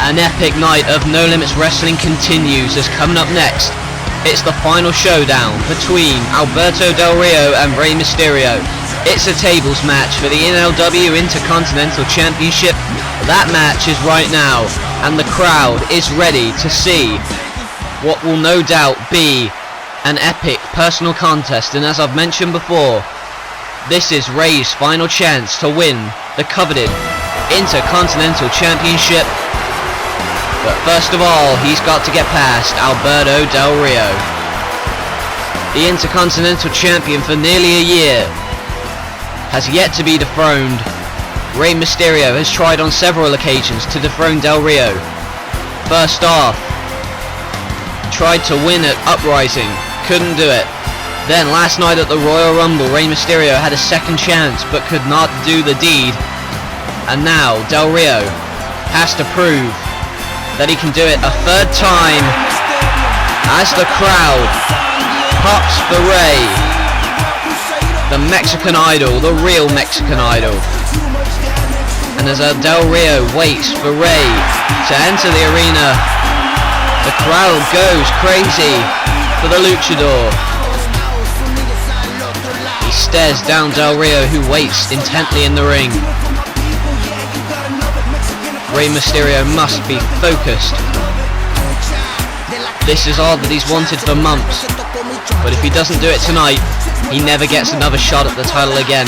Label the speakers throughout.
Speaker 1: An epic night of No Limits Wrestling continues as coming up next, it's the final showdown between Alberto Del Rio and Rey Mysterio. It's a tables match for the NLW Intercontinental Championship. That match is right now, and the crowd is ready to see what will no doubt be an epic personal contest. And as I've mentioned before, this is Rey's final chance to win the coveted Intercontinental Championship. But first of all, he's got to get past Alberto Del Rio. The Intercontinental Champion for nearly a year has yet to be dethroned. Rey Mysterio has tried on several occasions to dethrone Del Rio. First off, tried to win at Uprising, couldn't do it. Then last night at the Royal Rumble, Rey Mysterio had a second chance but could not do the deed. And now Del Rio has to prove that he can do it a third time as the crowd pops for Rey, the Mexican Idol, the real Mexican Idol. And as Del Rio waits for Rey to enter the arena, the crowd goes crazy for the luchador. He stares down Del Rio, who waits intently in the ring. Rey Mysterio must be focused. This is all that he's wanted for months, but if he doesn't do it tonight, he never gets another shot at the title again,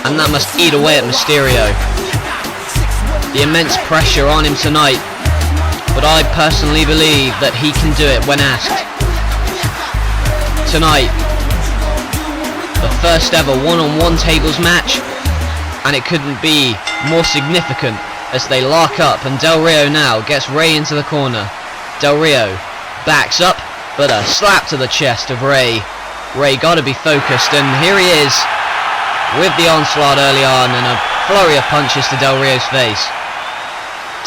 Speaker 1: and that must eat away at Mysterio. The immense pressure on him tonight, but I personally believe that he can do it when asked. Tonight, the first ever one-on-one tables match, and it couldn't be more significant as they lock up, and Del Rio now gets Rey into the corner. Del Rio backs up, but a slap to the chest of Rey. Rey gotta be focused, and here he is with the onslaught early on and a flurry of punches to Del Rio's face.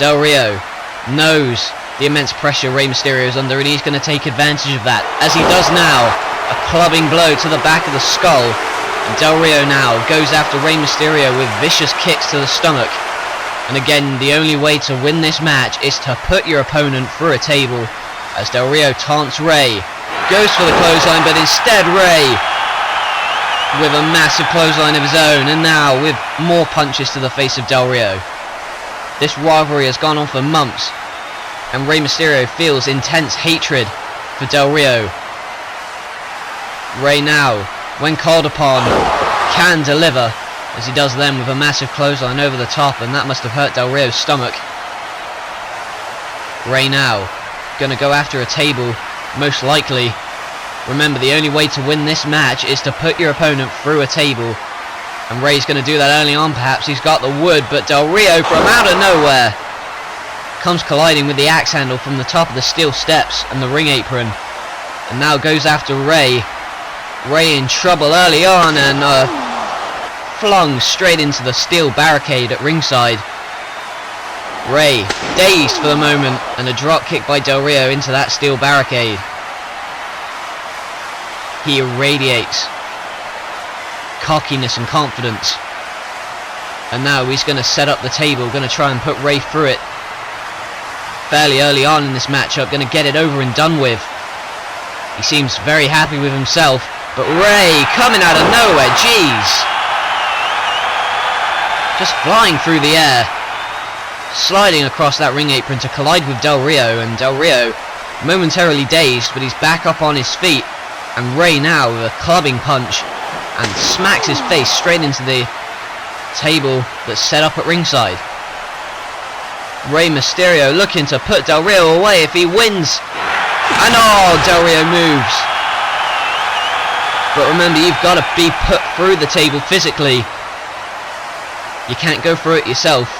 Speaker 1: Del Rio knows the immense pressure Rey Mysterio is under, and he's going to take advantage of that, as he does now. A clubbing blow to the back of the skull, and Del Rio now goes after Rey Mysterio with vicious kicks to the stomach. And again, the only way to win this match is to put your opponent through a table, as Del Rio taunts Rey. Goes for the clothesline, but instead Rey with a massive clothesline of his own, and now with more punches to the face of Del Rio. This rivalry has gone on for months, and Rey Mysterio feels intense hatred for Del Rio. Rey now, when called upon, can deliver, as he does then with a massive clothesline over the top, and that must have hurt Del Rio's stomach. Rey now gonna go after a table, most likely. Remember, the only way to win this match is to put your opponent through a table, and Rey's gonna do that early on. Perhaps he's got the wood, but Del Rio from out of nowhere comes colliding with the axe handle from the top of the steel steps and the ring apron, and now goes after Rey. Rey in trouble early on, and flung straight into the steel barricade at ringside. Rey dazed for the moment, and a drop kick by Del Rio into that steel barricade. He irradiates cockiness and confidence, and now he's going to set up the table, going to try and put Rey through it fairly early on in this matchup, going to get it over and done with. He seems very happy with himself, but Rey coming out of nowhere, jeez, just flying through the air, sliding across that ring apron to collide with Del Rio, and Del Rio momentarily dazed, but he's back up on his feet, and Rey now with a clubbing punch and smacks his face straight into the table that's set up at ringside. Rey Mysterio looking to put Del Rio away if he wins, and Del Rio moves. But remember, you've got to be put through the table physically. You can't go through it yourself.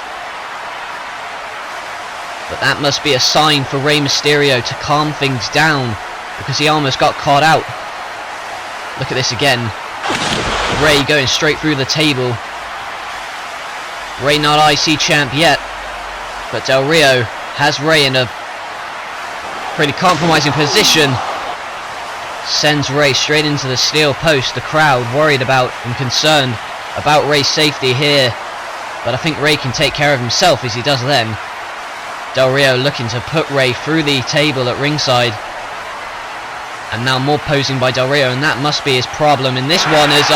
Speaker 1: But that must be a sign for Rey Mysterio to calm things down, because he almost got caught out. Look at this again. Rey going straight through the table. Rey not IC champ yet, but Del Rio has Rey in a pretty compromising position. Sends Rey straight into the steel post. The crowd worried about and concerned about Rey's safety here, but I think Rey can take care of himself as he does then. Del Rio looking to put Rey through the table at ringside. And now more posing by Del Rio, and that must be his problem in this one is,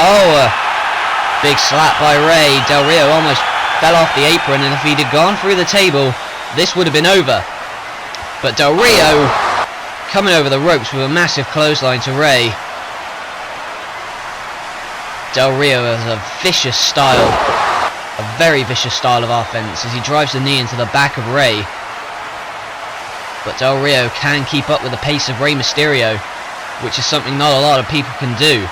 Speaker 1: big slap by Rey. Del Rio almost fell off the apron, and if he'd have gone through the table, this would have been over. But Del Rio coming over the ropes with a massive clothesline to Rey. Del Rio has a vicious style, a very vicious style of offense as he drives the knee into the back of Rey. But Del Rio can keep up with the pace of Rey Mysterio, which is something not a lot of people can do,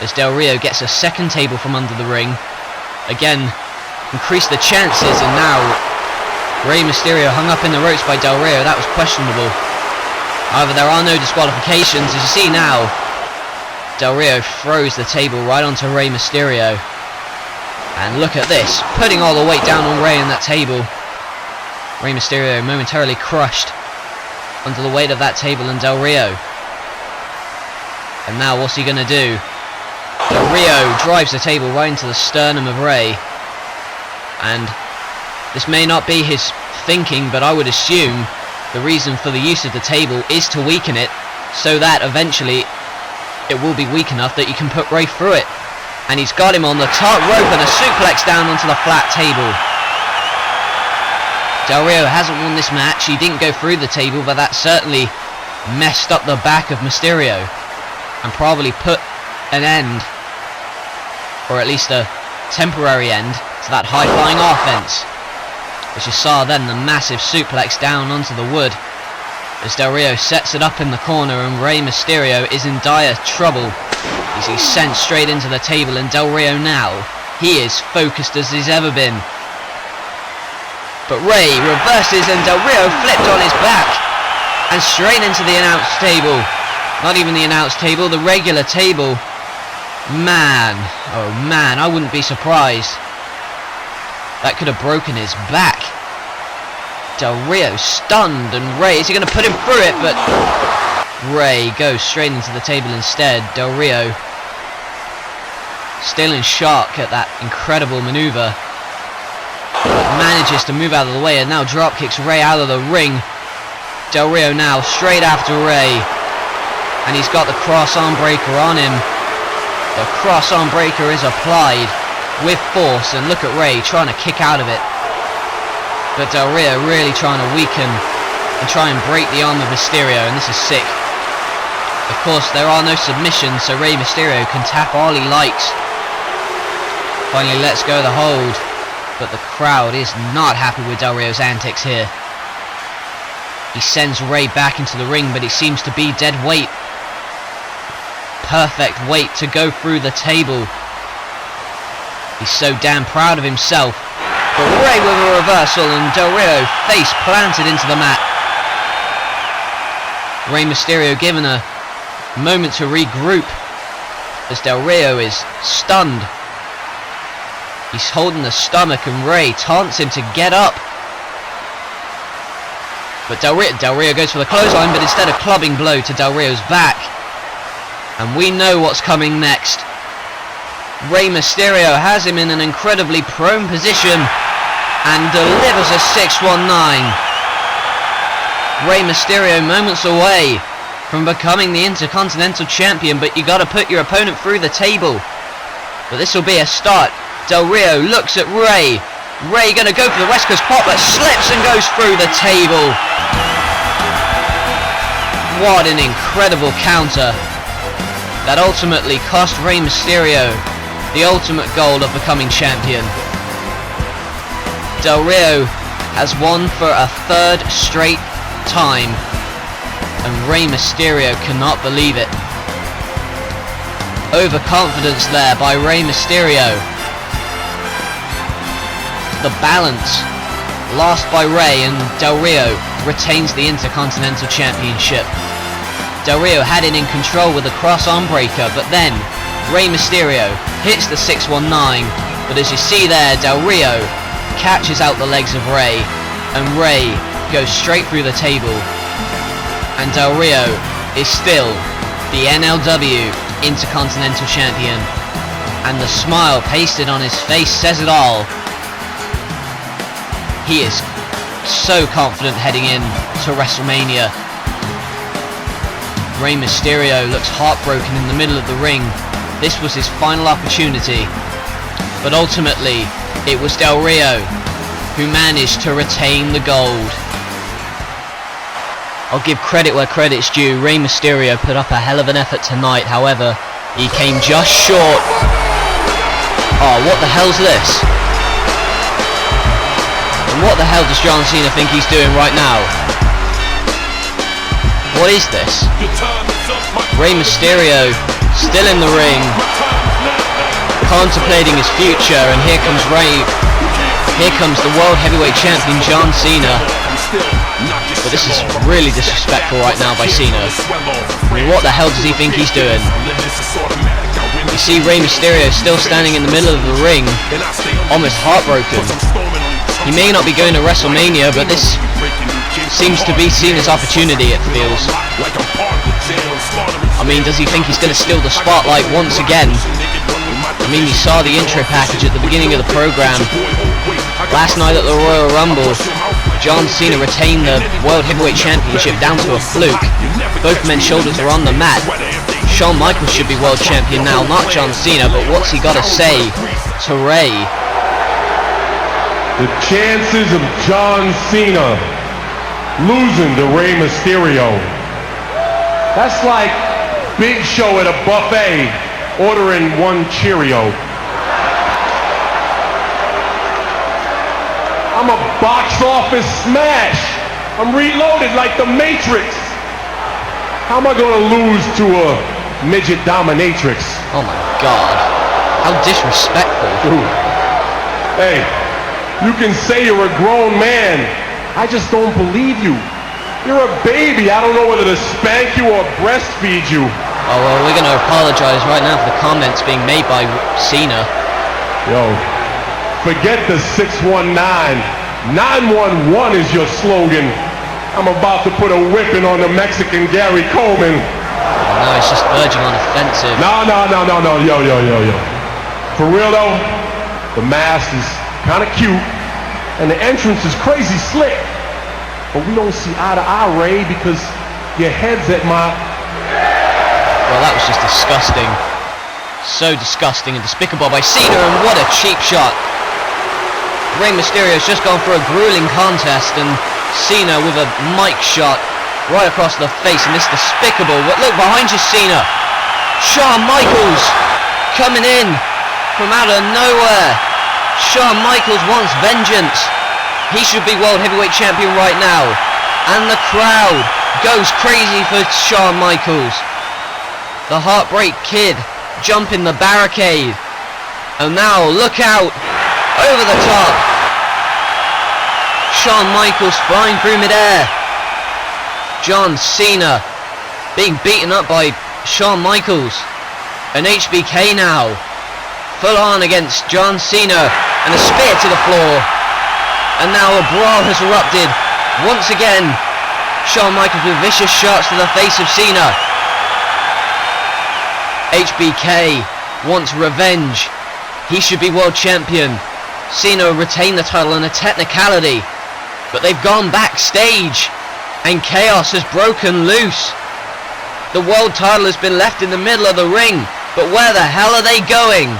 Speaker 1: as Del Rio gets a second table from under the ring. Again, increase the chances, and now Rey Mysterio hung up in the ropes by Del Rio. That was questionable. However, there are no disqualifications. As you see now, Del Rio throws the table right onto Rey Mysterio. And look at this, putting all the weight down on Rey and that table. Rey Mysterio momentarily crushed under the weight of that table and Del Rio. And now what's he going to do? Del Rio drives the table right into the sternum of Rey. And this may not be his thinking, but I would assume the reason for the use of the table is to weaken it, so that eventually it will be weak enough that you can put Rey through it. And he's got him on the top rope and a suplex down onto the flat table. Del Rio hasn't won this match. He didn't go through the table, but that certainly messed up the back of Mysterio and probably put an end, or at least a temporary end, to that high-flying offense. As you saw then, the massive suplex down onto the wood as Del Rio sets it up in the corner, and Rey Mysterio is in dire trouble as he's sent straight into the table. And Del Rio now, he is focused as he's ever been. But Rey reverses, and Del Rio flipped on his back and straight into the announce table. Not even the announce table, the regular table. Man, oh man, I wouldn't be surprised. That could have broken his back. Del Rio stunned, and Rey, is he going to put him through it? But Rey goes straight into the table instead. Del Rio still in shock at that incredible maneuver, but manages to move out of the way and now drop kicks Rey out of the ring. Del Rio now straight after Rey, and he's got the cross arm breaker on him. The cross arm breaker is applied with force, and look at Rey trying to kick out of it. But Del Rio really trying to weaken and try and break the arm of Mysterio, and this is sick. Of course, there are no submissions, so Rey Mysterio can tap all he likes. Finally lets go of the hold, but the crowd is not happy with Del Rio's antics here. He sends Rey back into the ring, but it seems to be dead weight. Perfect weight to go through the table. He's so damn proud of himself. But Rey with a reversal, and Del Rio face planted into the mat. Rey Mysterio given a moment to regroup as Del Rio is stunned. He's holding the stomach, and Rey taunts him to get up. But Del Rio goes for the clothesline, but instead a clubbing blow to Del Rio's back. And we know what's coming next. Rey Mysterio has him in an incredibly prone position and delivers a 619. Rey Mysterio moments away from becoming the Intercontinental Champion, but you got to put your opponent through the table. But this will be a start. Del Rio looks at Rey. Rey going to go for the West Coast pop, but slips and goes through the table. What an incredible counter that ultimately cost Rey Mysterio the ultimate goal of becoming champion. Del Rio has won for a third straight time, and Rey Mysterio cannot believe it. Overconfidence there by Rey Mysterio. The balance lost by Rey, and Del Rio retains the Intercontinental Championship. Del Rio had it in control with a cross arm breaker, but then Rey Mysterio hits the 619, but as you see there, Del Rio catches out the legs of Rey, and Rey goes straight through the table, and Del Rio is still the NLW Intercontinental Champion, and the smile pasted on his face says it all. He is so confident heading in to WrestleMania. Rey Mysterio looks heartbroken in the middle of the ring. This was his final opportunity. But ultimately, it was Del Rio who managed to retain the gold. I'll give credit where credit's due. Rey Mysterio put up a hell of an effort tonight. However, he came just short. Oh, what the hell's this? And what the hell does John Cena think he's doing right now? What is this? Rey Mysterio still in the ring, contemplating his future, and here comes Here comes the World Heavyweight Champion John Cena. But this is really disrespectful right now by Cena. I mean, what the hell does he think he's doing? You see Rey Mysterio still standing in the middle of the ring, almost heartbroken. He may not be going to WrestleMania, but this seems to be Cena's opportunity, it feels. I mean, does he think he's going to steal the spotlight once again? I mean, you saw the intro package at the beginning of the program. Last night at the Royal Rumble, John Cena retained the World Heavyweight Championship down to a fluke. Both men's shoulders are on the mat. Shawn Michaels should be world champion now, not John Cena, but what's he got to say to Rey?
Speaker 2: The chances of John Cena losing to Rey Mysterio. That's like Big Show at a buffet ordering one Cheerio. I'm a box office smash. I'm reloaded like the Matrix. How am I going to lose to a midget dominatrix?
Speaker 1: Oh my God. How disrespectful.
Speaker 2: Dude. Hey, you can say you're a grown man. I just don't believe you. You're a baby. I don't know whether to spank you or breastfeed you.
Speaker 1: Oh well, we're going to apologize right now for the comments being made by Cena.
Speaker 2: Yo, forget the 619. 911 is your slogan. I'm about to put a whipping on the Mexican Gary Coleman.
Speaker 1: Oh no, it's just verging on offensive.
Speaker 2: No. Yo. For real though, the mask is kind of cute, and the entrance is crazy slick. But we don't see eye to eye, Ray, because your head's at my...
Speaker 1: Well, that was just disgusting. So disgusting and despicable by Cena, and what a cheap shot. Rey Mysterio's just gone for a grueling contest, and Cena with a mic shot right across the face, and this despicable. Look behind you, Cena. Shawn Michaels coming in from out of nowhere. Shawn Michaels wants vengeance. He should be World Heavyweight Champion right now. And the crowd goes crazy for Shawn Michaels. The Heartbreak Kid jumping the barricade. And now look out. Over the top. Shawn Michaels flying through midair. John Cena being beaten up by Shawn Michaels. And HBK now full on against John Cena, and a spear to the floor. And now a brawl has erupted once again. Shawn Michaels with vicious shots to the face of Cena. HBK wants revenge. He should be world champion. Cena retained the title in a technicality, but they've gone backstage and chaos has broken loose. The world title has been left in the middle of the ring, but where the hell are they going?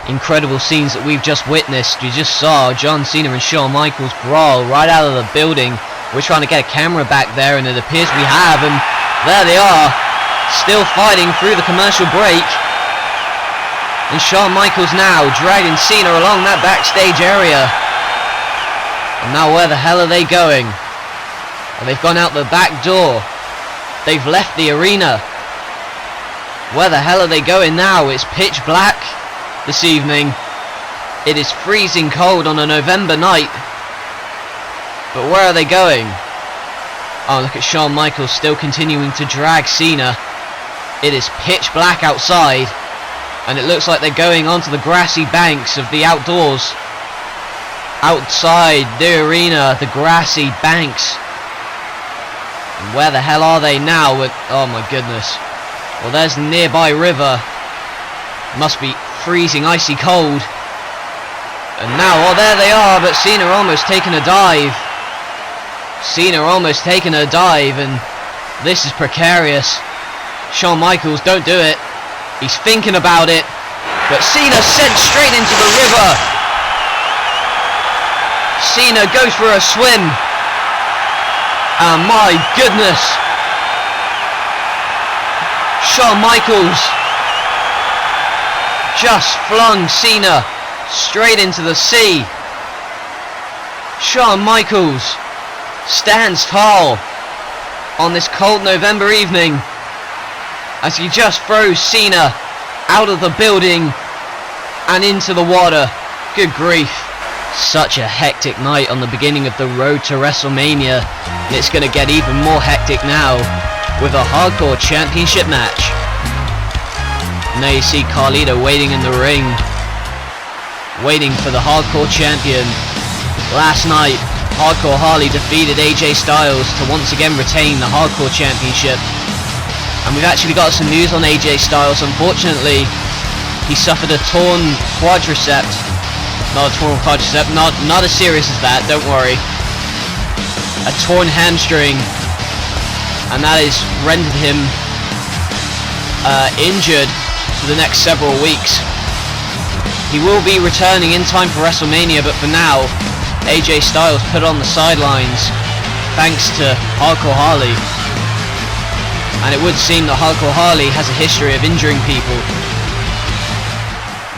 Speaker 1: Incredible scenes that we've just witnessed. We just saw John Cena and Shawn Michaels brawl right out of the building. We're trying to get a camera back there, and it appears we have, and there they are, still fighting through the commercial break. And Shawn Michaels now dragging Cena along that backstage area. And now where the hell are they going? Well, they've gone out the back door. They've left the arena. Where the hell are they going now? It's pitch black this evening. It is freezing cold on a November night. But where are they going? Oh, look at Shawn Michaels still continuing to drag Cena. It is pitch black outside. And it looks like they're going onto the grassy banks of the outdoors. Outside the arena, the grassy banks. And where the hell are they now? Oh my goodness. Well, there's the nearby river. Must be freezing icy cold. And now, oh, there they are, but Cena almost taking a dive. Cena almost taking a dive, and this is precarious. Shawn Michaels, don't do it. He's thinking about it, but Cena sent straight into the river. Cena goes for a swim. And my goodness. Shawn Michaels just flung Cena straight into the sea. Shawn Michaels stands tall on this cold November evening as he just throws Cena out of the building and into the water. Good grief. Such a hectic night on the beginning of the road to WrestleMania, and it's going to get even more hectic now with a Hardcore Championship match. Now you see Carlito waiting in the ring, waiting for the Hardcore Champion. Last night, Hardcore Harley defeated AJ Styles to once again retain the Hardcore Championship. And we've actually got some news on AJ Styles. Unfortunately, he suffered a torn quadricep. Not a torn quadricep, not as serious as that, don't worry. A torn hamstring, and that has rendered him injured for the next several weeks. He will be returning in time for WrestleMania, but for now, AJ Styles put on the sidelines thanks to Hardcore Harley. And it would seem that Hardcore Harley has a history of injuring people.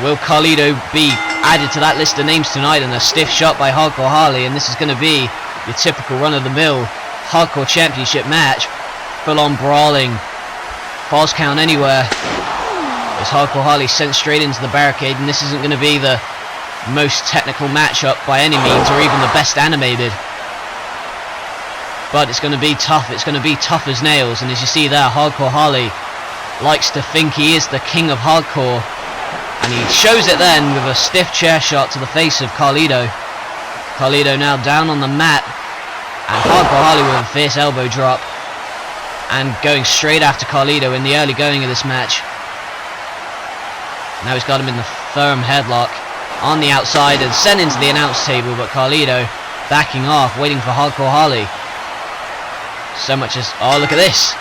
Speaker 1: Will Carlito be added to that list of names tonight in a stiff shot by Hardcore Harley? And this is going to be your typical run-of-the-mill Hardcore Championship match. Full-on brawling. Falls count anywhere. As Hardcore Harley sent straight into the barricade, and this isn't going to be the most technical matchup by any means, or even the best animated. But it's going to be tough. It's going to be tough as nails. And as you see there, Hardcore Harley likes to think he is the king of hardcore. And he shows it then with a stiff chair shot to the face of Carlito. Carlito now down on the mat. And Hardcore Harley with a fierce elbow drop. And going straight after Carlito in the early going of this match. Now he's got him in the firm headlock on the outside and sent into the announce table. But Carlito backing off, waiting for Hardcore Harley. So much as, oh, look at this.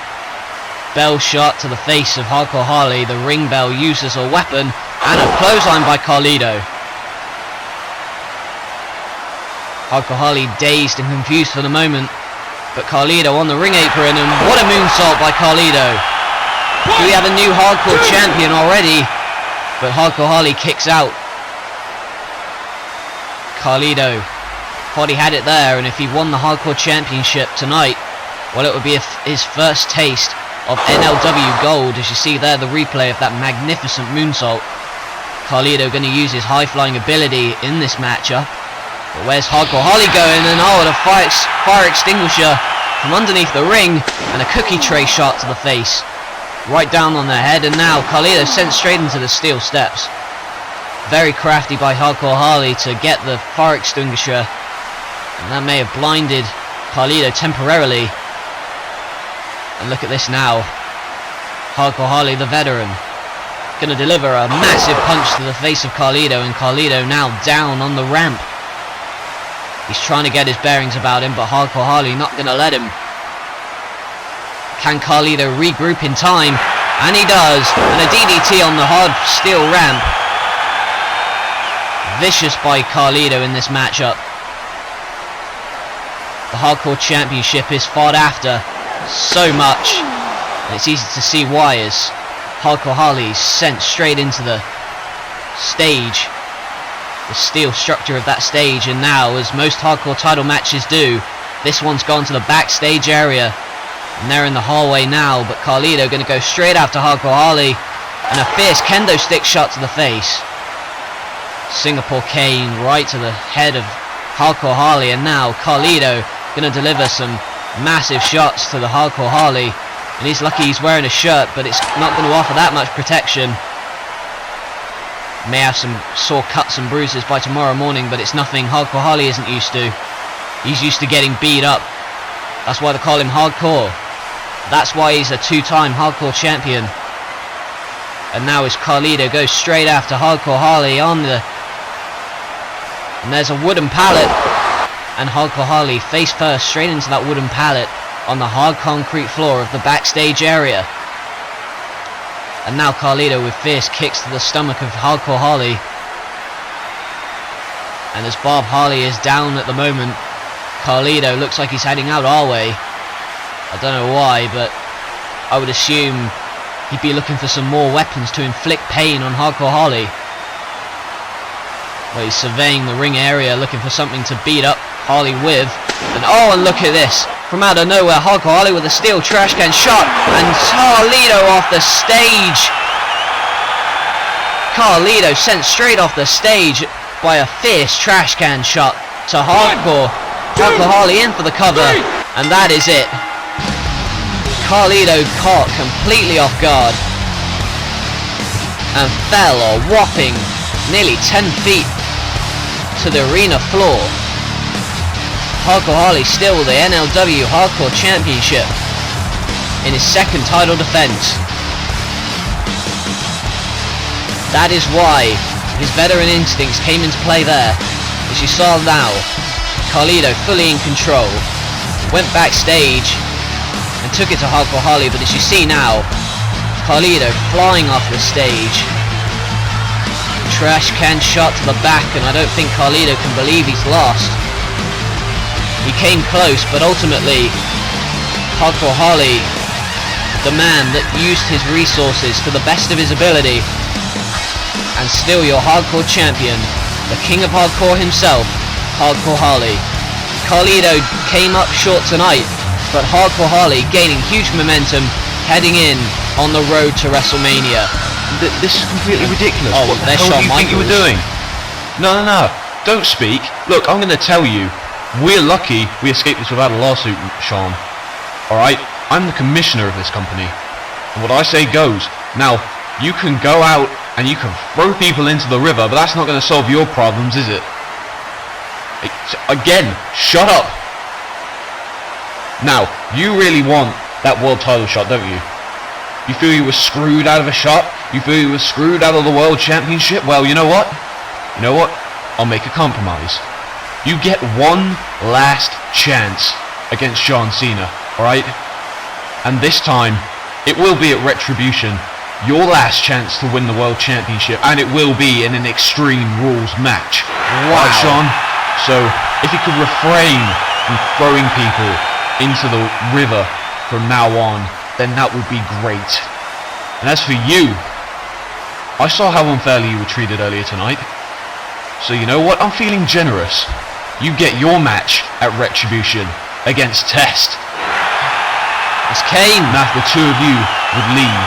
Speaker 1: Bell shot to the face of Hardcore Harley. The ring bell used as a weapon. And a clothesline by Carlito. Hardcore Harley dazed and confused for the moment. But Carlito on the ring apron, and what a moonsault by Carlito. Do we have a new Hardcore champion already? But Hardcore Harley kicks out. Carlito thought he had it there, and if he won the Hardcore Championship tonight, well, it would be his first taste of NLW Gold. As you see there, the replay of that magnificent moonsault. Carlito going to use his high-flying ability in this matchup. But where's Hardcore Harley going? And oh, the fire extinguisher from underneath the ring, and a cookie tray shot to the face. Right down on their head, and now Carlito sent straight into the steel steps. Very crafty by Hardcore Harley to get the fire extinguisher. And that may have blinded Carlito temporarily. And look at this now. Hardcore Harley, the veteran, going to deliver a massive punch to the face of Carlito, and Carlito now down on the ramp. He's trying to get his bearings about him, but Hardcore Harley not going to let him. Can Carlito regroup in time? And he does. And a DDT on the hard steel ramp. Vicious by Carlito in this matchup. The Hardcore Championship is fought after so much, and it's easy to see why, as Hardcore Harley sent straight into the stage. the steel structure of that stage, and now, as most hardcore title matches do, this one's gone to the backstage area, and they're in the hallway now, but Carlito going to go straight after Hardcore Holly, and a fierce kendo stick shot to the face. Singapore Cane right to the head of Hardcore Holly, and now Carlito going to deliver some massive shots to the Hardcore Holly, and he's lucky he's wearing a shirt, but it's not going to offer that much protection. May have some sore cuts and bruises by tomorrow morning, but it's nothing Hardcore Holly isn't used to. He's used to getting beat up. That's why they call him Hardcore. That's why he's a two-time Hardcore champion. And now as Carlito goes straight after Hardcore Holly on the... And there's a wooden pallet. And Hardcore Holly face first straight into that wooden pallet on the hard concrete floor of the backstage area. And now Carlito with fierce kicks to the stomach of Hardcore Holly. And as Bob Holly is down at the moment, Carlito looks like he's heading out our way. I don't know why, but I would assume he'd be looking for some more weapons to inflict pain on Hardcore Holly. Well, he's surveying the ring area looking for something to beat up Holly with. And oh, and look at this. From out of nowhere, Hardcore Holly with a steel trash can shot, and Carlito off the stage. Carlito sent straight off the stage by a fierce trash can shot to Hardcore. Hardcore Holly in for the cover, and that is it. Carlito caught completely off guard and fell a whopping nearly 10 feet to the arena floor. Hardcore Holly still the NLW Hardcore Championship in his second title defense. That is why his veteran instincts came into play there. As you saw now, Carlito fully in control, went backstage and took it to Hardcore Holly, but as you see now, Carlito flying off the stage. Trash can shot to the back, and I don't think Carlito can believe he's lost. He came close, but ultimately Hardcore Holly, the man that used his resources to the best of his ability, and still your Hardcore champion, the King of Hardcore himself, Hardcore Holly. Carlito came up short tonight, but Hardcore Holly gaining huge momentum heading in on the road to WrestleMania.
Speaker 3: This is completely ridiculous.
Speaker 1: Oh,
Speaker 3: what the
Speaker 1: there's
Speaker 3: hell
Speaker 1: Shawn
Speaker 3: do you think you were
Speaker 1: Michaels.
Speaker 3: doing? No. Don't speak. Look, I'm going to tell you. We're lucky we escaped this without a lawsuit, Sean. Alright? I'm the commissioner of this company. And what I say goes. Now, you can go out and you can throw people into the river, but that's not going to solve your problems, is it? Again, shut up. Now, you really want that world title shot, don't you? You feel you were screwed out of a shot? You feel you were screwed out of the world championship? Well, you know what? I'll make a compromise. You get one last chance against John Cena, alright? And this time, it will be at Retribution. Your last chance to win the world championship, and it will be in an Extreme Rules match.
Speaker 1: Wow.
Speaker 3: Right, Sean? So, if you could refrain from throwing people into the river from now on, then that would be great. And as for you, I saw how unfairly you were treated earlier tonight. So you know what? I'm feeling generous. You get your match at Retribution against Test.
Speaker 1: It's Kane.
Speaker 3: Now the two of you would leave.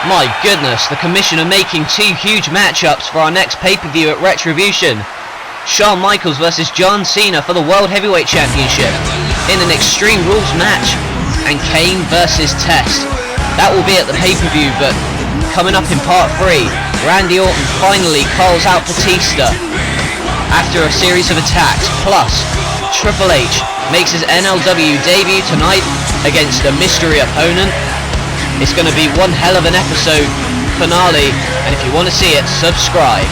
Speaker 1: My goodness, the commissioner making two huge matchups for our next pay-per-view at Retribution. Shawn Michaels versus John Cena for the World Heavyweight Championship in an Extreme Rules match, and Kane versus Test. That will be at the pay-per-view, but coming up in part 3, Randy Orton finally calls out Batista after a series of attacks, plus Triple H makes his NLW debut tonight against a mystery opponent. It's going to be one hell of an episode finale, and if you want to see it, subscribe.